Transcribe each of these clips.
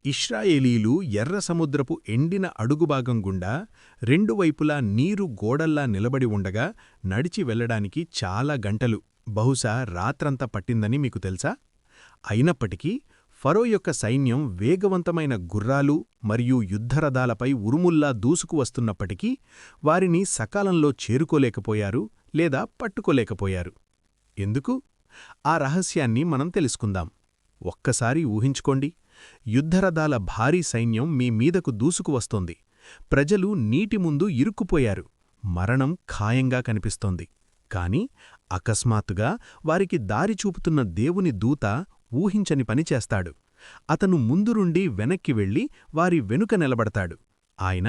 ఇశ్రాయేలీలు ఎర్ర సముద్రపు ఎండిన అడుగుభాగం గుండా రెండు వైపులా నీరు గోడల్లా నిలబడి ఉండగా నడిచి వెళ్లడానికి చాలా గంటలు, బహుశా రాత్రంతా పట్టిందని మీకు తెలుసా? అయినప్పటికీ ఫరో యొక్క సైన్యం వేగవంతమైన గుర్రాలు మరియు యుద్ధరథాలపై ఉరుముల్లా దూసుకువస్తున్నప్పటికీ వారిని సకాలంలో చేరుకోలేకపోయారు లేదా పట్టుకోలేకపోయారు. ఎందుకు? ఆ రహస్యాన్ని మనం తెలుసుకుందాం. ఒక్కసారి ఊహించుకోండి, యుద్ధరథాల భారీ సైన్యం మీ మీదకు దూసుకువస్తోంది. ప్రజలు నీటి ముందు ఇరుక్కుపోయారు. మరణం ఖాయంగా కనిపిస్తోంది. కాని అకస్మాత్తుగా వారికి దారి చూపుతున్న దేవుని దూత ఊహించని పని చేస్తాడు. అతను ముందురుండి వెనక్కి వెళ్లి వారి వెనుక నిలబడతాడు. ఆయన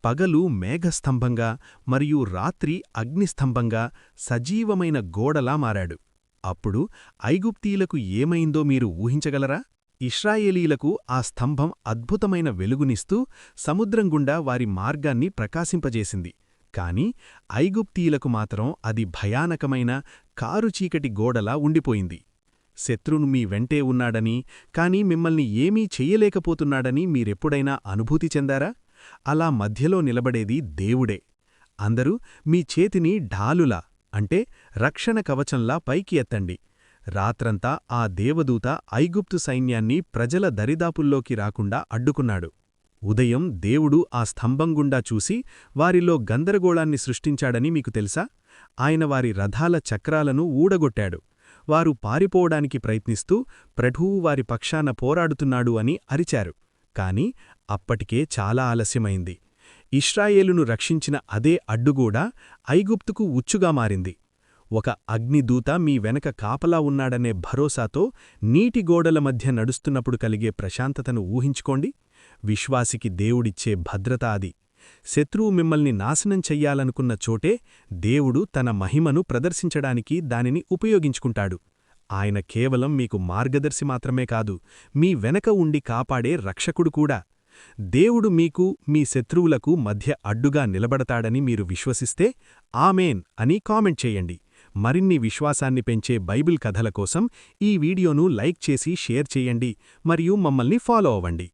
పగలు మేఘస్తంభంగా మరియు రాత్రి అగ్నిస్తంభంగా సజీవమైన గోడలా మారాడు. అప్పుడు ఐగుప్తీయులకు ఏమైందో మీరు ఊహించగలరా? ఇశ్రాయేలీలకు ఆ స్తంభం అద్భుతమైన వెలుగునిస్తూ సముద్రం గుండా వారి మార్గాన్ని ప్రకాశింపజేసింది. కాని ఐగుప్తీయులకు మాత్రం అది భయానకమైన కారుచీకటి గోడలా ఉండిపోయింది. శత్రును మీ వెంటే ఉన్నాడని, కాని మిమ్మల్ని ఏమీ చెయ్యలేకపోతున్నాడని మీరెప్పుడైనా అనుభూతి చెందారా? అలా మధ్యలో నిలబడేది దేవుడే. అందరూ మీ చేతిని ఢాలులా, అంటే రక్షణ కవచంలా పైకి ఎత్తండి. రాత్రంతా ఆ దేవదూత ఐగుప్తు సైన్యాన్ని ప్రజల దరిదాపుల్లోకి రాకుండా అడ్డుకున్నాడు. ఉదయం దేవుడు ఆ స్తంభం గుండా చూసి వారిలో గందరగోళాన్ని సృష్టించాడని మీకు తెలుసా? ఆయన వారి రథాల చక్రాలను ఊడగొట్టాడు. వారు పారిపోవడానికి ప్రయత్నిస్తూ ప్రభువు వారి పక్షాన పోరాడుతున్నాడు అని అరిచారు. కాని అప్పటికే చాలా ఆలస్యమైంది. ఇశ్రాయేలును రక్షించిన అదే అడ్డుగూడా ఐగుప్తుకు ఉచ్చుగా మారింది. ఒక అగ్నిదూత మీ వెనక కాపలా ఉన్నాడనే భరోసాతో నీటి గోడల మధ్య నడుస్తున్నప్పుడు కలిగే ప్రశాంతతను ఊహించుకోండి. విశ్వాసికి దేవుడిచ్చే భద్రత అది. శత్రువు మిమ్మల్ని నాశనం చెయ్యాలనుకున్న చోటే దేవుడు తన మహిమను ప్రదర్శించడానికి దానిని ఉపయోగించుకుంటాడు. ఆయన కేవలం మీకు మార్గదర్శి మాత్రమే కాదు, మీ వెనక ఉండి కాపాడే రక్షకుడు కూడా. దేవుడు మీకు, మీ శత్రువులకు మధ్య అడ్డుగా నిలబడతాడని మీరు విశ్వసిస్తే ఆమేన్ అని కామెంట్ చేయండి. మరిన్ని విశ్వాసాన్ని పెంచే బైబిల్ కథల కోసం ఈ వీడియోను లైక్ చేసి షేర్ చేయండి మరియు మమ్మల్ని ఫాలో అవ్వండి.